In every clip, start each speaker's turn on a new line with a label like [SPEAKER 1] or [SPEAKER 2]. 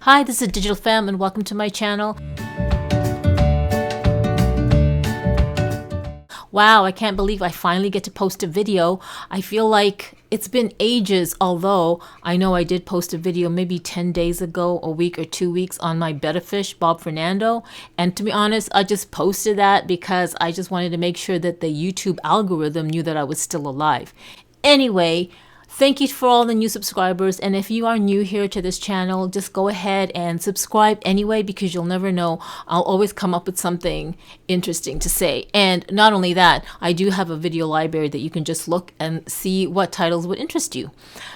[SPEAKER 1] Hi, this is DigitalFemme and welcome to my channel. Wow, I can't believe I finally get to post a video. I feel like it's been ages, although I know I did post a video maybe 10 days ago, a week or 2 weeks on my betta fish, Bob Fernando. And to be honest, I just posted that because I just wanted to make sure that the YouTube algorithm knew that I was still alive. Anyway, thank you for all the new subscribers, and if you are new here to this channel, just go ahead and subscribe anyway, because you'll never know. I'll always come up with something interesting to say. And not only that, I do have a video library that you can just look and see what titles would interest you.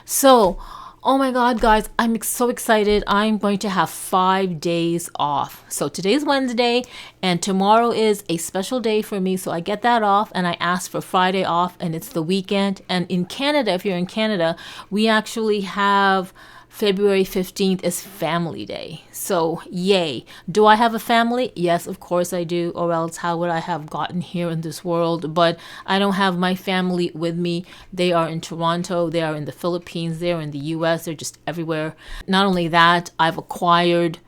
[SPEAKER 1] So, oh my God, guys, I'm so excited. I'm going to have 5 days off. So today's Wednesday and tomorrow is a special day for me. So I get that off and I ask for Friday off, and it's the weekend. And in Canada, if you're in Canada, we actually have February 15th is Family Day. So yay. Do I have a family? Yes, of course I do, or else how would I have gotten here in this world? But I don't have my family with me. They are in Toronto, they are in the Philippines, they're in the US, they're just everywhere. Not only that, I've acquired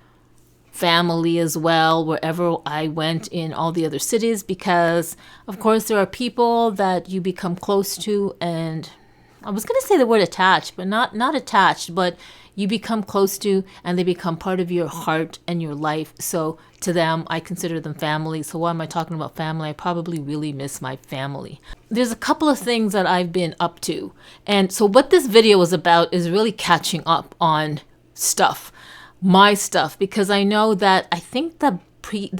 [SPEAKER 1] family as well wherever I went in all the other cities, because of course there are people that you become close to, and I was going to say the word attached, but not attached, but you become close to, and they become part of your heart and your life. So to them, I consider them family. So why am I talking about family? I probably really miss my family. There's a couple of things that I've been up to. And so what this video is about is really catching up on stuff, my stuff, because I know that I think the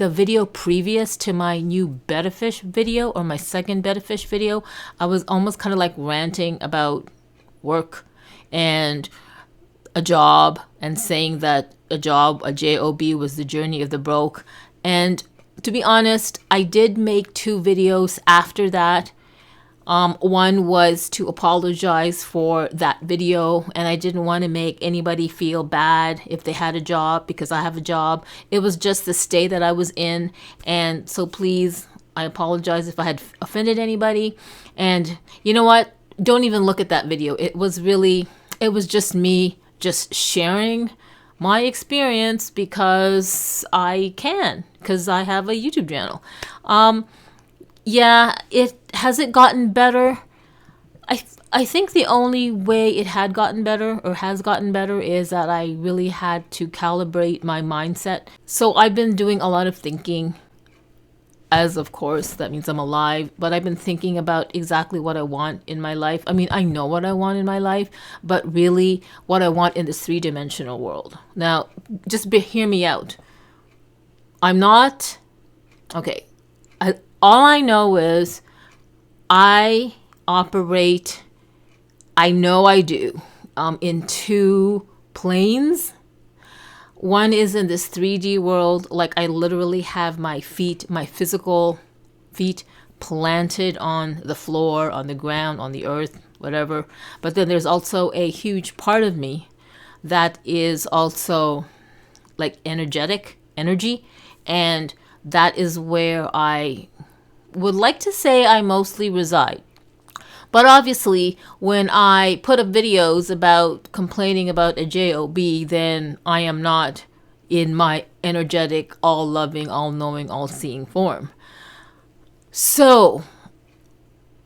[SPEAKER 1] video previous to my new betta fish video, or my second betta fish video, I was almost kind of like ranting about work and a job, and saying that a job, a job, was the journey of the broke. And to be honest, I did make 2 videos after that. One was to apologize for that video, and I didn't want to make anybody feel bad if they had a job, because I have a job. It was just the state that I was in, and so please, I apologize if I had offended anybody. And you know what? Don't even look at that video. It was just me just sharing my experience because I have a YouTube channel. Yeah, has it gotten better? I think the only way it had gotten better, or has gotten better, is that I really had to calibrate my mindset. So I've been doing a lot of thinking, as of course that means I'm alive, but I've been thinking about exactly what I want in my life. I mean, I know what I want in my life, but really what I want in this 3-dimensional world. Now, just hear me out. I'm not, okay. All I know is I operate, I know I do, in 2 planes. One is in this 3D world, like I literally have my feet, my physical feet, planted on the floor, on the ground, on the earth, whatever. But then there's also a huge part of me that is also like energy, and that is where I would like to say I mostly reside. But obviously, when I put up videos about complaining about a job, then I am not in my energetic, all-loving, all-knowing, all-seeing form. So,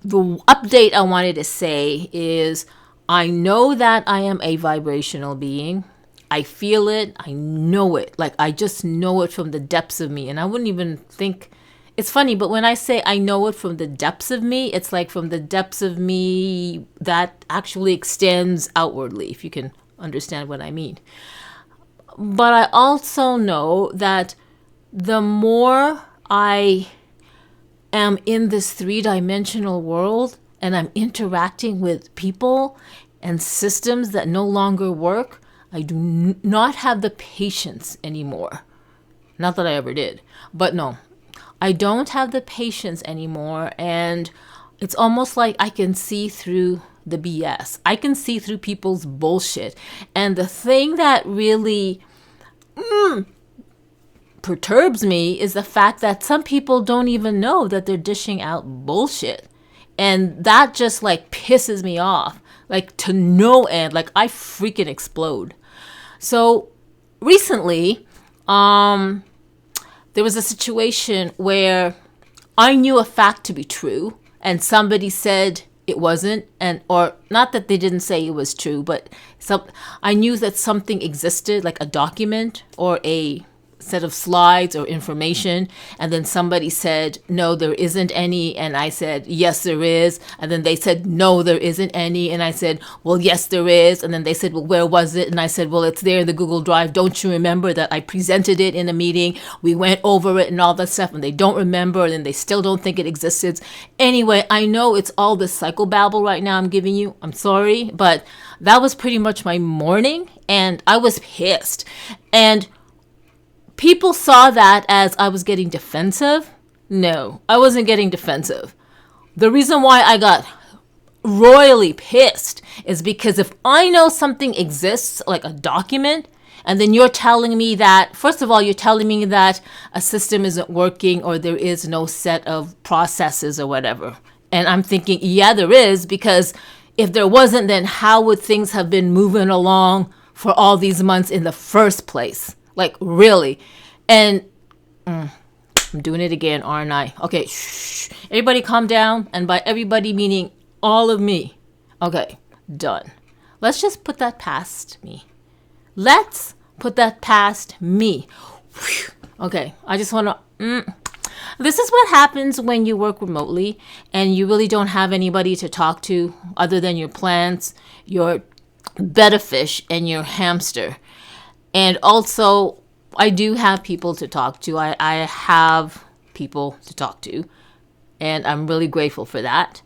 [SPEAKER 1] the update I wanted to say is, I know that I am a vibrational being. I feel it. I know it. Like, I just know it from the depths of me. And I wouldn't even think... It's funny, but when I say I know it from the depths of me, it's like from the depths of me that actually extends outwardly, if you can understand what I mean. But I also know that the more I am in this 3-dimensional world and I'm interacting with people and systems that no longer work, I do not have the patience anymore. Not that I ever did, but no. I don't have the patience anymore, and it's almost like I can see through the BS. I can see through people's bullshit. And the thing that really perturbs me is the fact that some people don't even know that they're dishing out bullshit. And that just like pisses me off, like to no end. Like I freaking explode. So recently, there was a situation where I knew a fact to be true and somebody said it wasn't, and or not that they didn't say it was true, but I knew that something existed, like a document or a set of slides or information, and then somebody said no, there isn't any, and I said yes there is, and then they said no, there isn't any, and I said well yes there is, and then they said well where was it, and I said well it's there in the Google Drive, don't you remember that I presented it in a meeting, we went over it and all that stuff, and they don't remember, and then they still don't think it existed. Anyway, I know it's all this psychobabble right now I'm giving you, I'm sorry, but that was pretty much my morning, and I was pissed, and people saw that as I was getting defensive. No, I wasn't getting defensive. The reason why I got royally pissed is because if I know something exists, like a document, and then you're telling me that, first of all, you're telling me that a system isn't working or there is no set of processes or whatever. And I'm thinking, yeah, there is, because if there wasn't, then how would things have been moving along for all these months in the first place? Like, really? And I'm doing it again, aren't I? Okay, shh. Everybody calm down. And by everybody, meaning all of me. Okay, done. Let's just put that past me. Let's put that past me. Okay, I just want to... This is what happens when you work remotely and you really don't have anybody to talk to other than your plants, your betta fish, and your hamster. And also, I do have people to talk to. I have people to talk to, and I'm really grateful for that.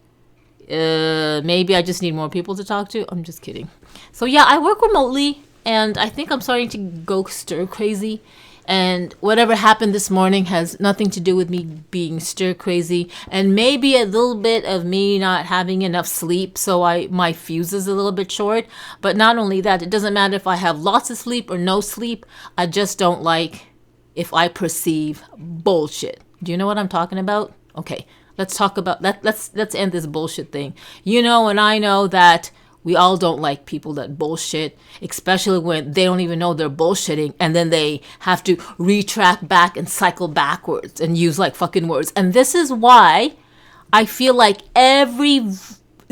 [SPEAKER 1] Maybe I just need more people to talk to. I'm just kidding. So yeah, I work remotely, and I think I'm starting to go stir crazy. And whatever happened this morning has nothing to do with me being stir crazy, and maybe a little bit of me not having enough sleep, so my fuse is a little bit short. But not only that, it doesn't matter if I have lots of sleep or no sleep. I just don't like if I perceive bullshit. Do you know what I'm talking about? Okay, let's talk about that. Let's end this bullshit thing. You know, and I know that we all don't like people that bullshit, especially when they don't even know they're bullshitting, and then they have to retrack back and cycle backwards and use like fucking words. And this is why I feel like every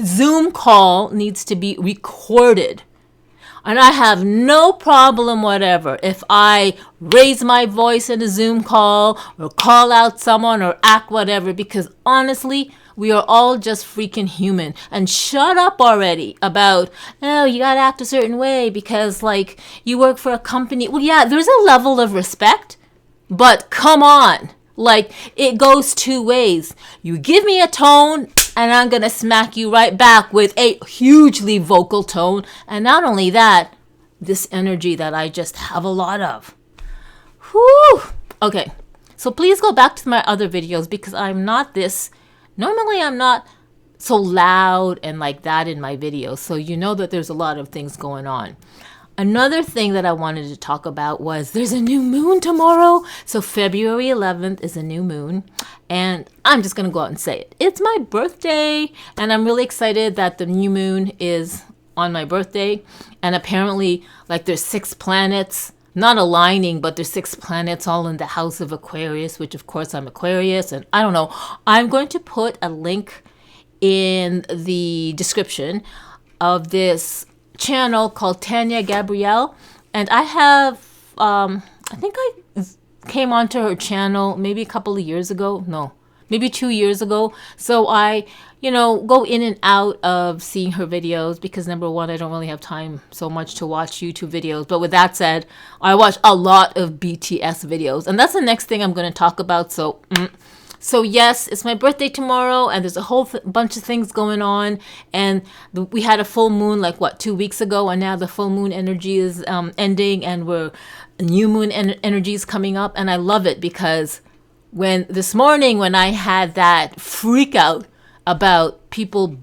[SPEAKER 1] Zoom call needs to be recorded. And I have no problem whatever if I raise my voice in a Zoom call or call out someone or act whatever, because honestly, we are all just freaking human. And shut up already about, oh, you gotta act a certain way because, like, you work for a company. Well, yeah, there's a level of respect, but come on. Like, it goes two ways. You give me a tone, and I'm gonna smack you right back with a hugely vocal tone. And not only that, this energy that I just have a lot of. Whew. Okay, so please go back to my other videos because I'm not this... Normally, I'm not so loud and like that in my videos, so you know that there's a lot of things going on. Another thing that I wanted to talk about was there's a new moon tomorrow. So February 11th is a new moon, and I'm just going to go out and say it. It's my birthday, and I'm really excited that the new moon is on my birthday, and apparently, like, there's 6 planets not aligning, but there's 6 planets all in the house of Aquarius, which of course I'm Aquarius, and I don't know. I'm going to put a link in the description of this channel called Tania Gabrielle, and I have, I think I came onto her channel maybe a couple of years ago. No, maybe 2 years ago. So I, go in and out of seeing her videos because number one, I don't really have time so much to watch YouTube videos. But with that said, I watch a lot of BTS videos, and that's the next thing I'm going to talk about. So, yes, it's my birthday tomorrow, and there's a whole bunch of things going on. And we had a full moon, 2 weeks ago, and now the full moon energy is ending, and new moon energy is coming up, and I love it because this morning when I had that freak out about people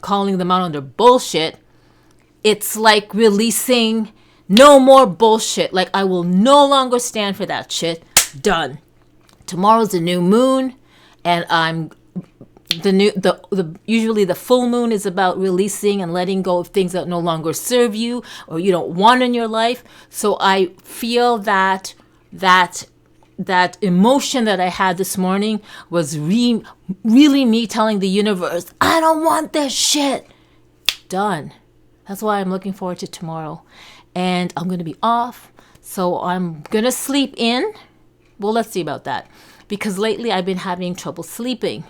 [SPEAKER 1] calling them out on their bullshit, it's like releasing no more bullshit. Like, I will no longer stand for that shit. Done. Tomorrow's a new moon, and I'm Usually the full moon is about releasing and letting go of things that no longer serve you or you don't want in your life. So I feel that emotion that I had this morning was really me telling the universe, I don't want this shit. Done. That's why I'm looking forward to tomorrow. And I'm going to be off. So I'm going to sleep in. Well, let's see about that. Because lately I've been having trouble sleeping.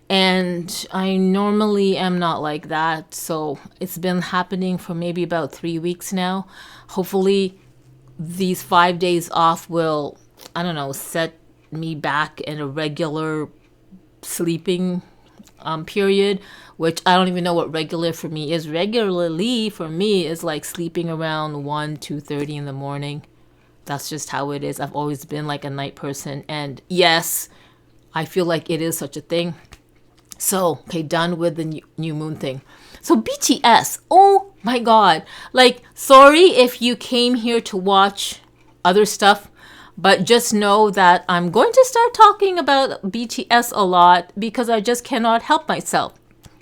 [SPEAKER 1] And I normally am not like that. So it's been happening for maybe about 3 weeks now. Hopefully these 5 days off will, I don't know, set me back in a regular sleeping period, which I don't even know what regular for me is. Regularly for me is like sleeping around 1, 2:30 in the morning. That's just how it is. I've always been like a night person. And yes, I feel like it is such a thing. So, okay, done with the new moon thing. So BTS, oh my God. Like, sorry if you came here to watch other stuff, but just know that I'm going to start talking about BTS a lot because I just cannot help myself.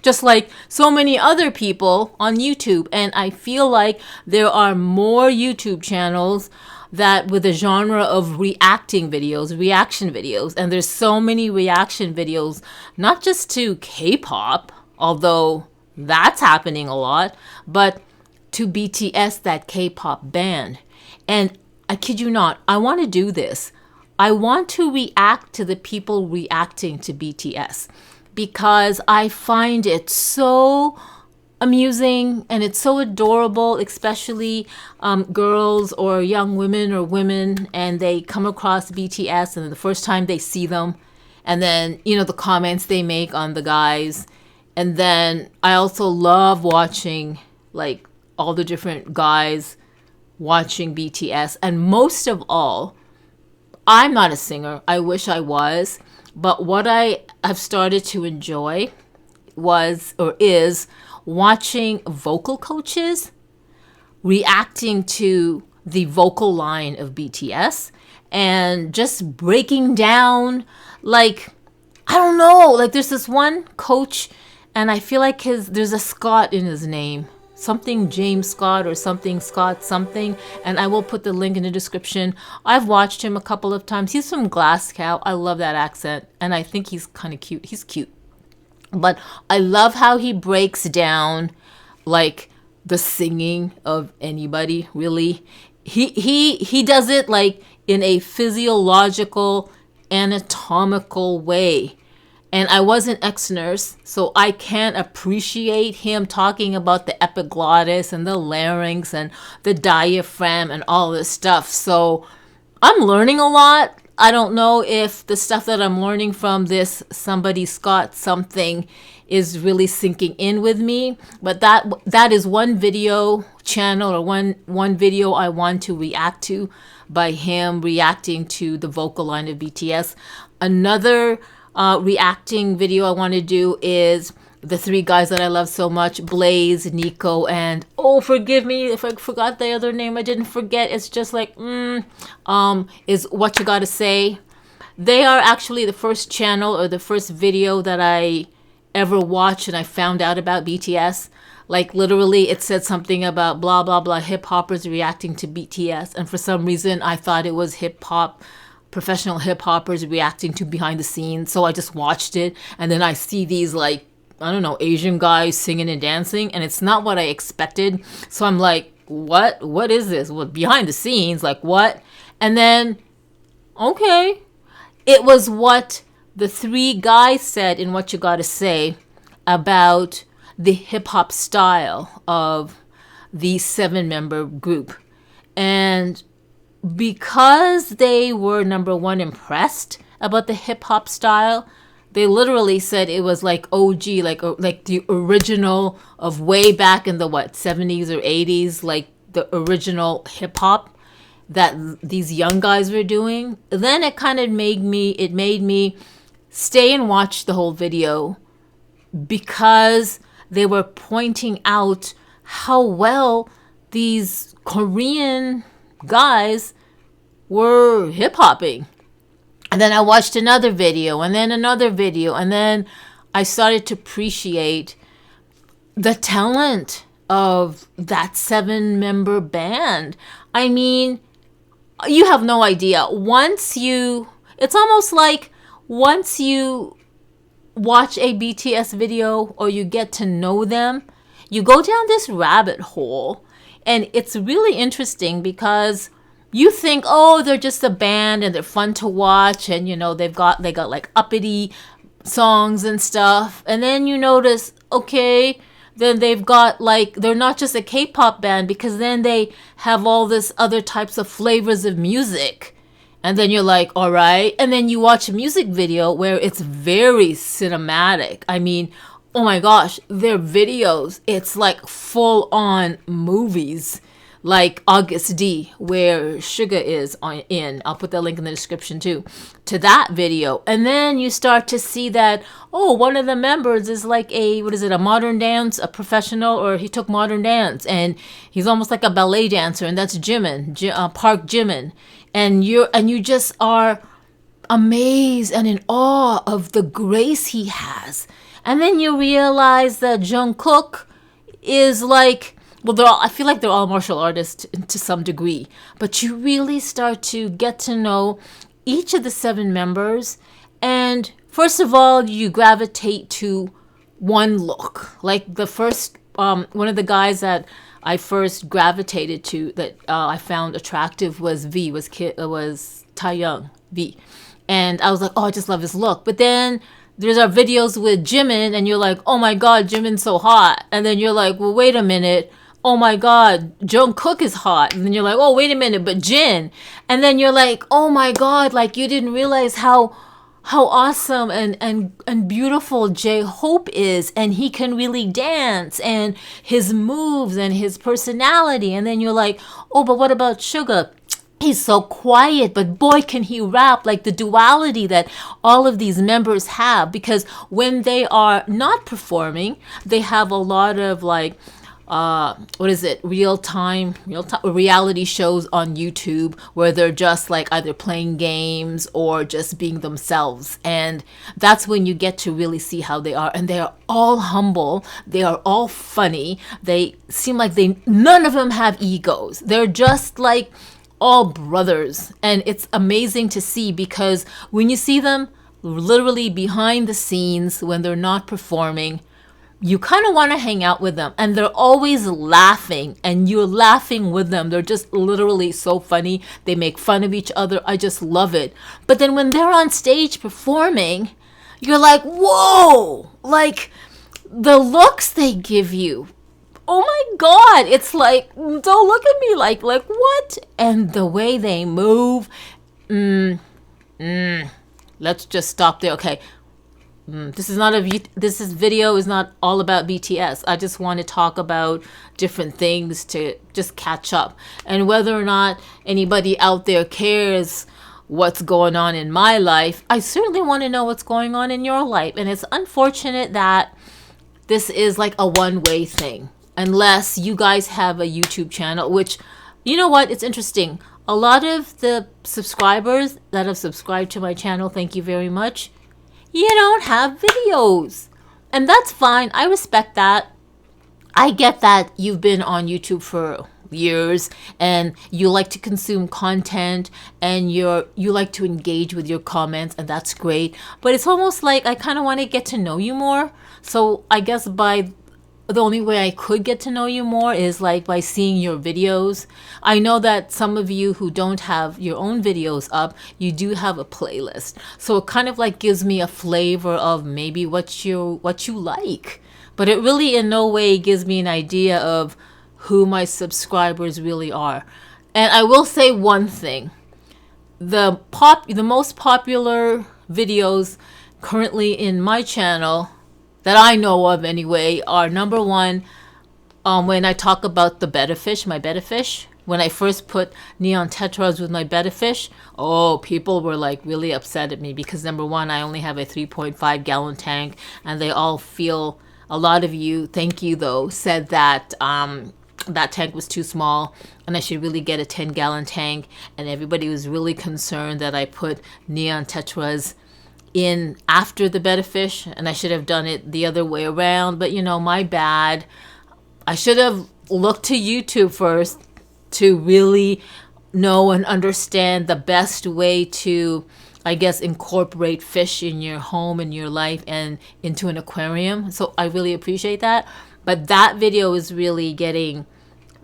[SPEAKER 1] Just like so many other people on YouTube. And I feel like there are more YouTube channels that with the genre of reaction videos. And there's so many reaction videos, not just to K-pop, although that's happening a lot, but to BTS, that K-pop band. And I kid you not, I want to do this. I want to react to the people reacting to BTS because I find it so amusing and it's so adorable, especially girls or young women or women, and they come across BTS and the first time they see them, and then, you know, the comments they make on the guys. And then I also love watching like all the different guys watching BTS. And most of all, I'm not a singer. I wish I was. But what I have started to enjoy is watching vocal coaches reacting to the vocal line of BTS and just breaking down, like, I don't know, like there's this one coach and I feel like there's a Scott in his name. Something James Scott or something Scott something, and I will put the link in the description. I've watched him a couple of times. He's from Glasgow. I love that accent, and I think he's kind of cute. He's cute. But I love how he breaks down like the singing of anybody, really. He does it like in a physiological, anatomical way. And I was an ex-nurse, so I can appreciate him talking about the epiglottis and the larynx and the diaphragm and all this stuff. So I'm learning a lot. I don't know if the stuff that I'm learning from this somebody Scott something is really sinking in with me. But that is one video channel or one video I want to react to by him reacting to the vocal line of BTS. Another reacting video I want to do is the three guys that I love so much, Blaze, Nico, and forgive me if I forgot the other name. I didn't forget. It's just like is What You Gotta Say. They are actually the first channel or the first video that I ever watched and I found out about BTS. Like literally it said something about blah blah blah hip hoppers reacting to BTS, and for some reason I thought it was hip hop, professional hip hoppers reacting to behind the scenes. So I just watched it, and then I see these like, I don't know, Asian guys singing and dancing, and it's not what I expected. So I'm like, what is this? What behind the scenes? Like what? And then, okay, it was what the three guys said in What You Gotta Say about the hip hop style of the 7-member group. And because they were, number one, impressed about the hip hop style, they literally said it was like OG, like the original of way back in the 70s or 80s, like the original hip hop that these young guys were doing. Then it kind of made me stay and watch the whole video because they were pointing out how well these Korean guys were hip hopping. And then I watched another video and then another video, and then I started to appreciate the talent of that 7-member band. I mean, you have no idea. It's almost like once you watch a BTS video or you get to know them, you go down this rabbit hole. And it's really interesting because you think, oh, they're just a band and they're fun to watch, and they got like uppity songs and stuff. And then you notice, okay, then they've got like, they're not just a K-pop band, because then they have all this other types of flavors of music. And then you're like, all right. And then you watch a music video where it's very cinematic. I mean, oh my gosh, their videos, it's like full on movies. Like August D, where Suga is in. I'll put that link in the description too, to that video. And then you start to see that, oh, one of the members is like a modern dance, a professional, or he took modern dance, and he's almost like a ballet dancer, and that's Jimin, Park Jimin. And you just are amazed and in awe of the grace he has. And then you realize that Jungkook is like, well, I feel like they're all martial artists to some degree, but you really start to get to know each of the 7 members. And first of all, you gravitate to one look. Like the first, one of the guys that I first gravitated to, that I found attractive, was Taeyoung V. And I was like, oh, I just love his look. But then there's our videos with Jimin, and you're like, oh my God, Jimin's so hot. And then you're like, well, wait a minute. Oh my God, Jungkook is hot. And then you're like, oh, wait a minute, but Jin. And then you're like, oh my God, like you didn't realize how awesome and beautiful J-Hope is, and he can really dance, and his moves and his personality. And then you're like, oh, but what about Suga? He's so quiet, but boy, can he rap. Like the duality that all of these members have, because when they are not performing, they have a lot of like, real-time reality shows on YouTube where they're just like either playing games or just being themselves. And that's when you get to really see how they are. And they are all humble. They are all funny. They seem like none of them have egos. They're just like all brothers. And it's amazing to see, because when you see them literally behind the scenes when they're not performing, you kind of want to hang out with them, and they're always laughing, and you're laughing with them. They're just literally so funny. They make fun of each other. I just love it. But then when they're on stage performing, you're like, whoa, like the looks they give you. Oh my God. It's like, don't look at me like what? And the way they move. Let's just stop there. Okay. This video is not all about BTS. I just want to talk about different things to just catch up. And whether or not anybody out there cares what's going on in my life, I certainly want to know what's going on in your life. And it's unfortunate that this is like a one-way thing, unless you guys have a YouTube channel, which, you know what, it's interesting. A lot of the subscribers that have subscribed to my channel, thank you very much, you don't have videos. And that's fine. I respect that. I get that you've been on YouTube for years and you like to consume content and you like to engage with your comments, and that's great. But it's almost like I kind of want to get to know you more. So I guess the only way I could get to know you more is like by seeing your videos. I know that some of you who don't have your own videos up, you do have a playlist. So it kind of like gives me a flavor of maybe what you like. But it really in no way gives me an idea of who my subscribers really are. And I will say one thing. The most popular videos currently in my channel that I know of anyway are, number one, when I talk about the betta fish, my betta fish. When I first put neon tetras with my betta fish, oh, people were like really upset at me because number one, I only have a 3.5 gallon tank, and they all feel, a lot of you, thank you though, said that that tank was too small and I should really get a 10-gallon tank. And everybody was really concerned that I put neon tetras in after the betta fish, and I should have done it the other way around, but you know, my bad. I should have looked to YouTube first to really know and understand the best way to, I guess, incorporate fish in your home, in your life, and into an aquarium. So I really appreciate that. But that video is really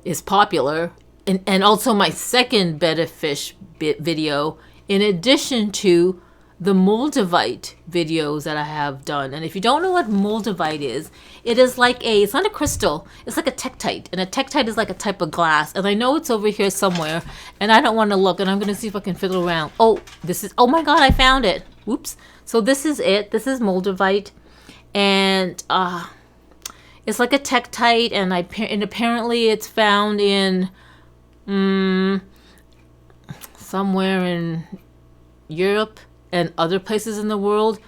[SPEAKER 1] is popular. And also my second betta fish video, in addition to the Moldavite videos that I have done. And if you don't know what Moldavite is, it is like it's not a crystal, it's like a tektite. And a tektite is like a type of glass. And I know it's over here somewhere, and I don't want to look, and I'm going to see if I can fiddle around. Oh, oh my God, I found it. Whoops. So this is it. This is Moldavite. And it's like a tektite, and apparently it's found in somewhere in Europe and other places in the world.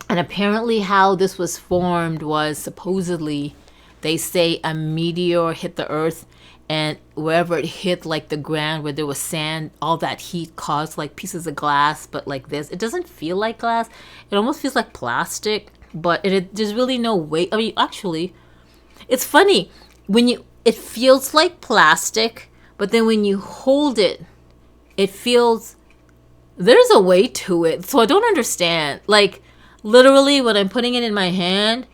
[SPEAKER 1] And apparently how this was formed was, supposedly, they say a meteor hit the earth, and wherever it hit, like the ground where there was sand, all that heat caused like pieces of glass. But like this, it doesn't feel like glass, it almost feels like plastic, but there's really no weight. I mean, actually, it's funny when it feels like plastic, but then when you hold it, it feels, there's a weight to it. So I don't understand. Like, literally, when I'm putting it in my hand,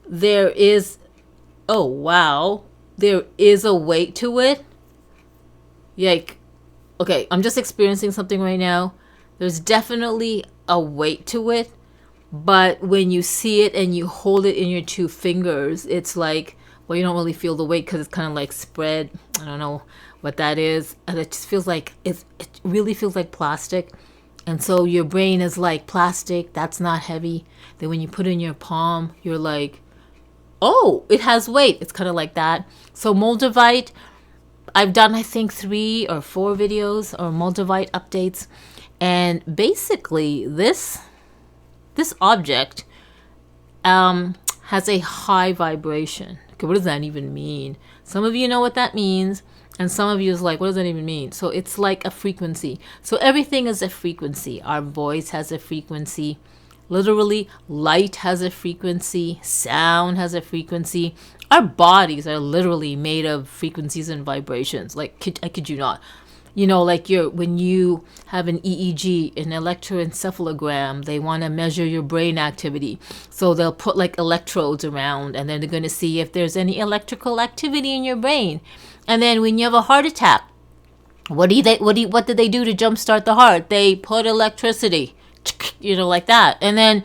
[SPEAKER 1] there is, oh wow, there is a weight to it. Like, okay, I'm just experiencing something right now. There's definitely a weight to it, but when you see it and you hold it in your two fingers, it's like, well, you don't really feel the weight because it's kind of like spread. I don't know what that is. And it just feels like, it really feels like plastic. And so your brain is like, plastic, that's not heavy. Then when you put it in your palm, you're like, oh, it has weight. It's kind of like that. So Moldavite, I've done, I think, 3 or 4 videos or Moldavite updates. And basically this object has a high vibration. Okay, what does that even mean? Some of you know what that means, and some of you is like, what does that even mean? So it's like a frequency. So everything is a frequency. Our voice has a frequency. Literally, light has a frequency. Sound has a frequency. Our bodies are literally made of frequencies and vibrations. Like, I kid you not. You know, like when you have an EEG, an electroencephalogram, they want to measure your brain activity. So they'll put like electrodes around, and then they're going to see if there's any electrical activity in your brain. And then when you have a heart attack, what did they do to jumpstart the heart? They put electricity, you know, like that. And then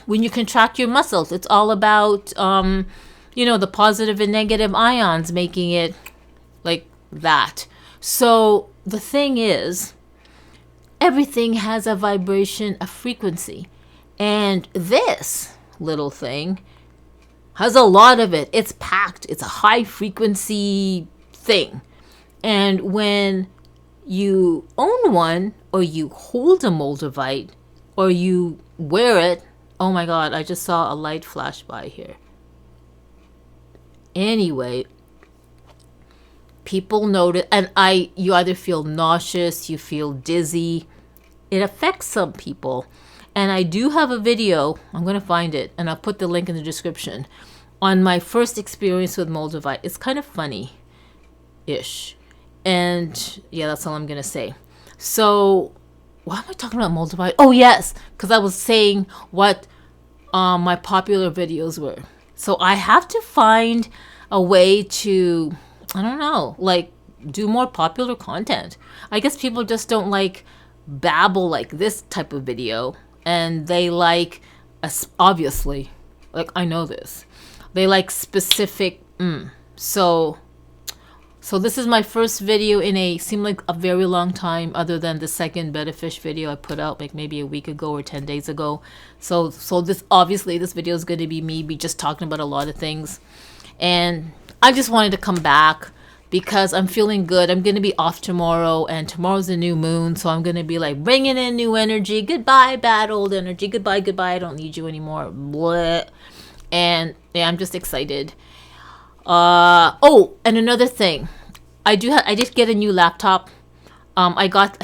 [SPEAKER 1] when you contract your muscles, it's all about, you know, the positive and negative ions, making it like that. So the thing is, everything has a vibration, a frequency. And this little thing has a lot of it. It's packed. It's a high frequency thing. And when you own one, or you hold a Moldavite, or you wear it, oh my God, I just saw a light flash by here. Anyway, people notice, and you either feel nauseous, you feel dizzy. It affects some people. And I do have a video, I'm going to find it, and I'll put the link in the description, on my first experience with Moldavite. It's kind of funny-ish. And yeah, that's all I'm going to say. So, why am I talking about Moldavite? Oh yes, because I was saying what my popular videos were. So I have to find a way to, I don't know, like do more popular content. I guess people just don't like babble like this type of video, and they like, obviously, like I know this, they like specific. So this is my first video in seemed like a very long time, other than the second betta fish video I put out like maybe a week ago or 10 days ago. So this, obviously this video is going to be me just talking about a lot of things. And I just wanted to come back because I'm feeling good. I'm going to be off tomorrow, and tomorrow's a new moon. So I'm going to be like bringing in new energy. Goodbye, bad old energy. Goodbye, goodbye. I don't need you anymore. Bleh. And yeah, I'm just excited. Oh, and another thing. I did get a new laptop.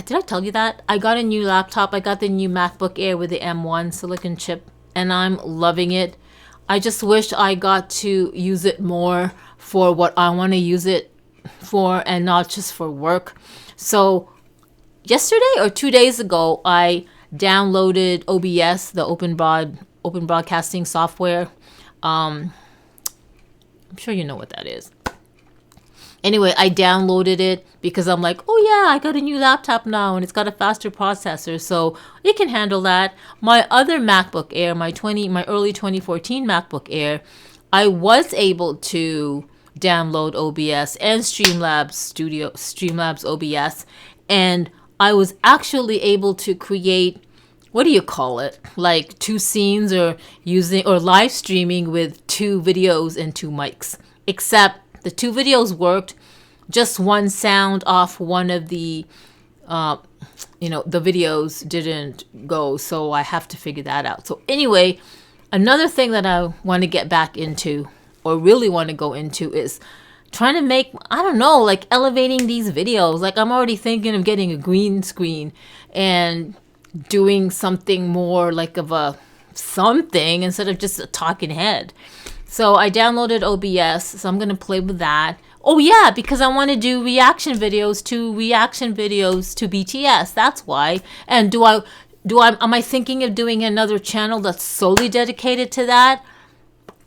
[SPEAKER 1] did I tell you that? I got a new laptop. I got the new MacBook Air with the M1 silicon chip, and I'm loving it. I just wish I got to use it more for what I want to use it for and not just for work. So yesterday or 2 days ago, I downloaded OBS, the open broadcasting software. I'm sure you know what that is. Anyway, I downloaded it because I'm like, oh yeah, I got a new laptop now and it's got a faster processor, so it can handle that. My other MacBook Air, my early 2014 MacBook Air, I was able to download OBS and Streamlabs OBS, and I was actually able to create, what do you call it? Like 2 scenes or live streaming with 2 videos and 2 mics. Except the 2 videos worked, just one sound off one of the the videos didn't go, so I have to figure that out. So anyway, another thing that I want to get back into, or really want to go into, is trying to make, I don't know, like elevating these videos. Like I'm already thinking of getting a green screen and doing something more like of a something instead of just a talking head. So I downloaded OBS, so I'm going to play with that. Oh yeah, because I want to do reaction videos to BTS. That's why. And am I thinking of doing another channel that's solely dedicated to that?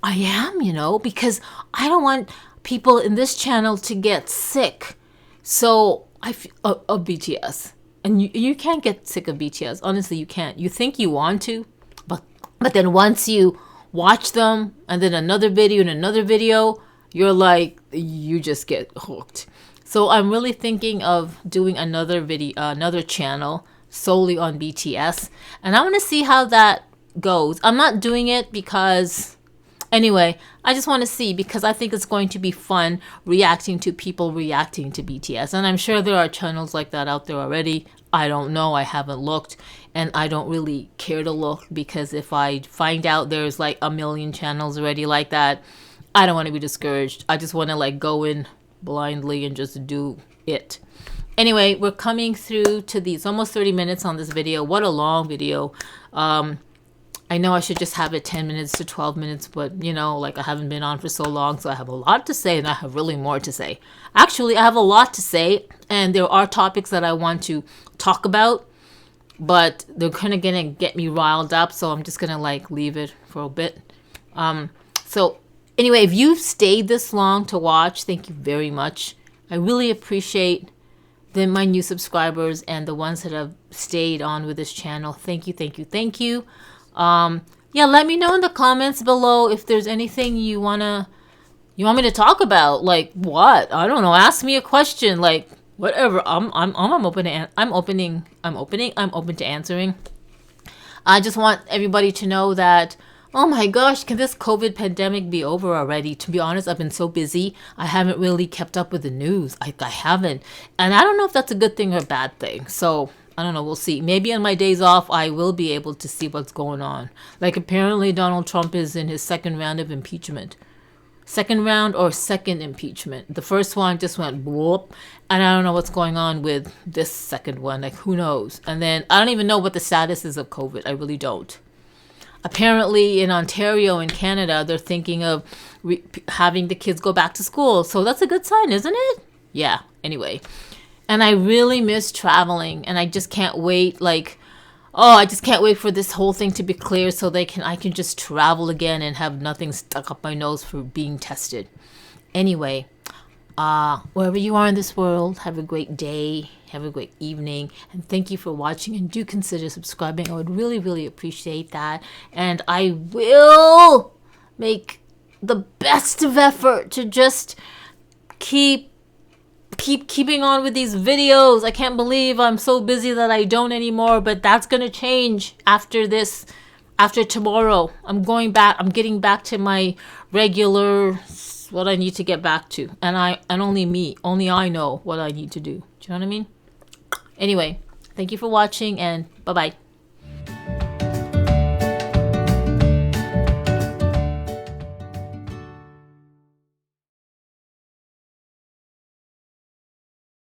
[SPEAKER 1] I am, because I don't want people in this channel to get sick. So of BTS. And you can't get sick of BTS. Honestly, you can't. You think you want to, but then once you watch them and then another video, you're like, you just get hooked. So I'm really thinking of doing another channel solely on BTS, and I want to see how that goes. I'm not doing it because, anyway, I just want to see, because I think it's going to be fun reacting to people reacting to BTS, and I'm sure there are channels like that out there already. I don't know, I haven't looked, and I don't really care to look, because if I find out there's like a million channels already like that, I don't want to be discouraged. I just want to like go in blindly and just do it. Anyway, we're coming through to these almost 30 minutes on this video. What a long video. I know I should just have it 10 minutes to 12 minutes, but like I haven't been on for so long, so I have a lot to say, and I have really more to say. Actually, I have a lot to say, and there are topics that I want to talk about, but they're kind of gonna get me riled up, so I'm just gonna like leave it for a bit. So anyway, if you've stayed this long to watch, thank you very much. I really appreciate my new subscribers and the ones that have stayed on with this channel. Thank you, thank you, thank you. Yeah, let me know in the comments below if there's anything you want me to talk about. Like what? I don't know. Ask me a question. Like whatever. I'm open to answering. I just want everybody to know that, oh my gosh, can this COVID pandemic be over already? To be honest, I've been so busy, I haven't really kept up with the news. I haven't. And I don't know if that's a good thing or a bad thing. So I don't know. We'll see. Maybe on my days off, I will be able to see what's going on. Like apparently Donald Trump is in his second round of impeachment. Second round or second impeachment. The first one just went whoop. And I don't know what's going on with this second one. Like who knows? And then I don't even know what the status is of COVID. I really don't. Apparently in Ontario in Canada, they're thinking of having the kids go back to school. So that's a good sign, isn't it? Yeah. Anyway. And I really miss traveling, and I just can't wait. I just can't wait for this whole thing to be clear so I can just travel again and have nothing stuck up my nose for being tested. Anyway, wherever you are in this world, have a great day, have a great evening, and thank you for watching, and do consider subscribing. I would really, really appreciate that. And I will make the best of effort to just keeping on with these videos. I can't believe I'm so busy that I don't anymore, but that's gonna change after tomorrow. I'm getting back to my regular, what I need to get back to, and only I know what I need to do. Do you know what I mean? Anyway, thank you for watching, and bye bye.